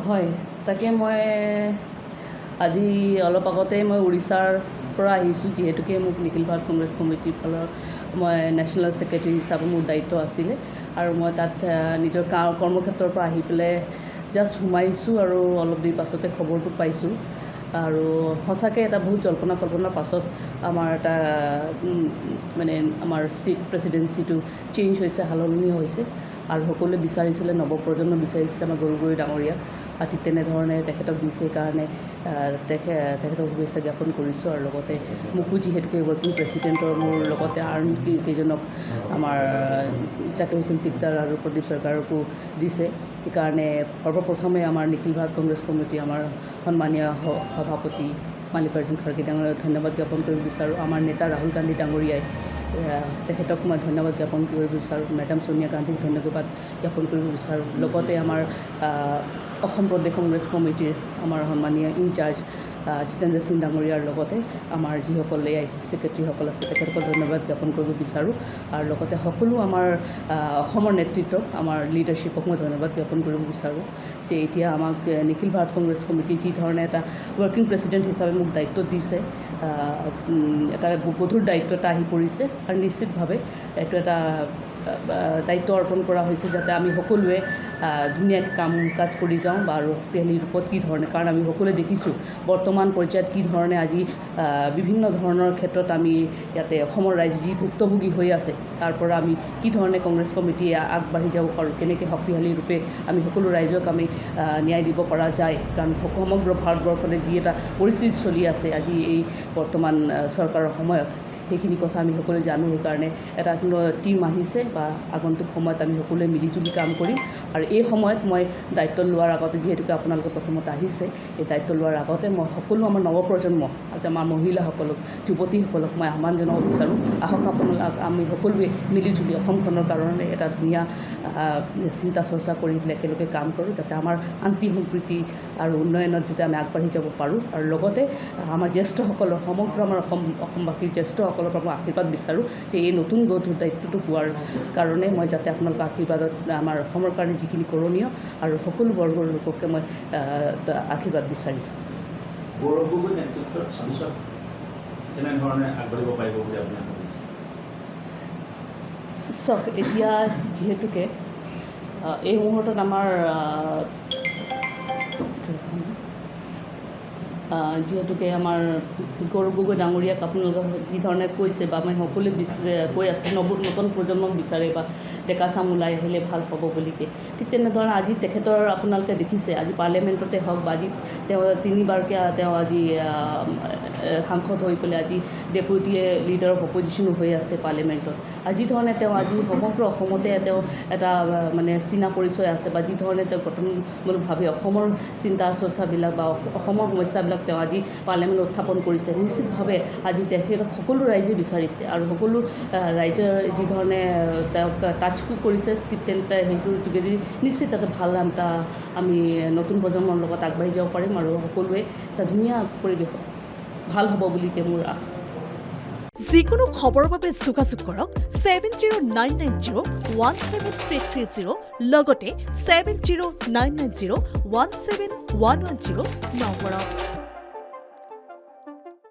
হয়, তাকে মই আজি অলপ আগতেই মই উৰিষ্যাৰ পৰা আহিছোঁ, যিহেতুকে মোক নিখিল ভাৰত কংগ্ৰেছ কমিটিৰ ফালৰ মই নেশ্যনেল ছেক্ৰেটাৰী হিচাপে মোৰ দায়িত্ব আছিলে আৰু মই তাত নিজৰ কৰ্মক্ষেত্ৰৰ পৰা আহি পেলাই জাষ্ট সোমাইছোঁ আৰু অলপ দেৰি পাছতে খবৰটো পাইছোঁ। আৰু সঁচাকৈ এটা বহুত জল্পনা কল্পনাৰ পাছত আমাৰ এটা মানে আমাৰ ষ্টেট প্ৰেচিডেঞ্চিটো চেঞ্জ হৈছে, সলনি হৈছে আৰু সকলোৱে বিচাৰিছিলে, নৱপ্ৰজন্ম বিচাৰিছিলে আমাৰ গগৈ ডাঙৰীয়া, ঠিক তেনেধৰণে তেখেতক দিছে কাৰণে তেখেতক শুভেচ্ছা জ্ঞাপন কৰিছোঁ। আৰু লগতে মোকো যিহেতুকে ৱৰ্কিং প্ৰেচিডেণ্টৰ মোৰ লগতে আন কেইজনক আমাৰ জাকিৰ হুছেইন চিকদাৰ আৰু প্ৰদীপ চৰকাৰকো দিছে, সেইকাৰণে সৰ্বপ্ৰথমে আমাৰ নিখিল ভাৰত কংগ্ৰেছ কমিটি আমাৰ সন্মানীয় সভাপতি মাল্লিকাৰ্জুন খাৰ্গে ডাঙৰীয়াক ধন্যবাদ জ্ঞাপন কৰিব বিচাৰোঁ। আমাৰ নেতা ৰাহুল গান্ধী ডাঙৰীয়াই তেখেতক মই ধন্যবাদ জ্ঞাপন কৰিব বিচাৰোঁ। মেডাম ছোনিয়া গান্ধীক ধন্যবাদ জ্ঞাপন কৰিব বিচাৰোঁ। লগতে আমাৰ অসম প্ৰদেশ কংগ্ৰেছ কমিটিৰ আমাৰ সন্মানীয় ইনচাৰ্জ জিতেন্দ্ৰ সিং ডাঙৰীয়াৰ লগতে আমাৰ যিসকল AIC ছেক্ৰেটাৰীসকল আছে তেখেতসকল ধন্যবাদ জ্ঞাপন কৰিব বিচাৰোঁ। আৰু লগতে সকলো আমাৰ অসমৰ নেতৃত্বক, আমাৰ লিডাৰশ্বিপক মই ধন্যবাদ জ্ঞাপন কৰিব বিচাৰোঁ যে এতিয়া আমাক নিখিল ভাৰত কংগ্ৰেছ কমিটি যি ধৰণে এটা ৱৰ্কিং প্ৰেচিডেণ্ট হিচাপে মোক দায়িত্ব দিছে, এটা গধুৰ দায়িত্ব এটা আহি পৰিছে আৰু নিশ্চিতভাৱে এইটো এটা দায়িত্ব অৰ্পণ কৰা হৈছে যাতে আমি সকলোৱে ধুনীয়াকৈ কাম কাজ কৰি যাওঁ বা আৰু শক্তিশালী ৰূপত কি ধৰণে, কাৰণ আমি সকলোৱে দেখিছোঁ বৰ্তমান পৰ্যায়ত কি ধৰণে আজি বিভিন্ন ধৰণৰ ক্ষেত্ৰত আমি ইয়াতে অসমৰ ৰাইজ যি ভুক্তভোগী হৈ আছে তাৰ পৰা আমি কি ধৰণে কংগ্ৰেছ কমিটিয়ে আগবাঢ়ি যাব পাৰোঁ, কেনেকৈ শক্তিশালী ৰূপে আমি সকলো ৰাইজক আমি ন্যায় দিব পৰা যায়। কাৰণ সমগ্ৰ ভাৰতবৰ্ষতে যি এটা পৰিস্থিতি চলি আছে আজি এই বৰ্তমান চৰকাৰৰ সময়ত, সেইখিনি কথা আমি সকলোৱে জানো। সেইকাৰণে এটা টীম আহিছে বা আগন্তুক সময়ত আমি সকলোৱে মিলিজুলি কাম কৰিম। আৰু এই সময়ত মই দায়িত্ব লোৱাৰ আগতে, যিহেতুকে আপোনালোকে প্ৰথমতে আহিছে, এই দায়িত্ব লোৱাৰ আগতে মই সকলো আমাৰ নৱপ্ৰজন্ম, আজি আমাৰ মহিলাসকলক, যুৱতীসকলক মই আহ্বান জনাব বিচাৰোঁ, আহক আপোনালোক আমি সকলোৱে মিলিজুলি অসমখনৰ কাৰণে এটা ধুনীয়া চিন্তা চৰ্চা কৰি পেলাই একেলগে কাম কৰোঁ, যাতে আমাৰ শান্তি সম্প্ৰীতি আৰু উন্নয়নত যাতে আমি আগবাঢ়ি যাব পাৰোঁ। আৰু লগতে আমাৰ জ্যেষ্ঠসকলৰ, সমগ্ৰ আমাৰ অসমবাসীৰ জ্যেষ্ঠসকলৰ পৰা মই আশীৰ্বাদ বিচাৰোঁ যে এই নতুন গধুৰ দায়িত্বটো পোৱাৰ কাৰণে মই যাতে আপোনালোকৰ আশীৰ্বাদত আমাৰ অসমৰ কাৰণে যিখিনি কৰণীয় আৰু সকলো বৰ্গৰ লোককে মই আশীৰ্বাদ বিচাৰিছোঁ। গৌৰৱ গগৈ নেতৃত্বত ভৱিষ্যত কেনেধৰণে আগবাঢ়িব পাৰিব বুলি আপুনি চাওক, এতিয়া যিহেতুকে এই মুহূৰ্তত আমাৰ যিহেতুকে আমাৰ গৌৰৱ গগৈ ডাঙৰীয়াক আপোনালোকে যি ধৰণে কৈছে বা আমি সকলোৱে কৈ আছে নতুন প্ৰজন্মক বিচাৰে বা ডেকা চাম ওলাই আহিলে ভাল পাব বুলিকে, ঠিক তেনেধৰণে আজি তেখেতৰ আপোনালোকে দেখিছে আজি পাৰ্লিয়ামেণ্টতে হওক বা আজি তেওঁ 3বাৰকৈ তেওঁ আজি সাংসদ হৈ পেলাই আজি ডেপুটি লিডাৰ অফ অপজিশ্যনো হৈ আছে পাৰ্লিয়ামেণ্টত। আৰু যি ধৰণে তেওঁ আজি সমগ্ৰ অসমতে তেওঁ এটা মানে চিনা পৰিচয় আছে বা যি ধৰণে তেওঁ গঠনমূলকভাৱে অসমৰ চিন্তা চৰ্চাবিলাক বা অসমৰ সমস্যাবিলাক তেওঁ আজি পাৰ্লিয়ামেণ্টত উত্থাপন কৰিছে, নিশ্চিতভাৱে আজি তেখেতক সকলো ৰাইজে বিচাৰিছে আৰু সকলো ৰাইজে যি ধৰণে তেওঁক টাচো কৰিছে, ঠিক তেন্তে সেইটোৰ যোগেদি নিশ্চিত এটা ভাল এটা আমি নতুন প্ৰজন্মৰ লগত আগবাঢ়ি যাব পাৰিম আৰু সকলোৱে এটা ধুনীয়া পৰিৱেশ ভাল হ'ব বুলি মোৰ আশা। যিকোনো খবৰৰ বাবে যোগাযোগ কৰক 7099017330 লগতে 7099017110 নম্বৰত।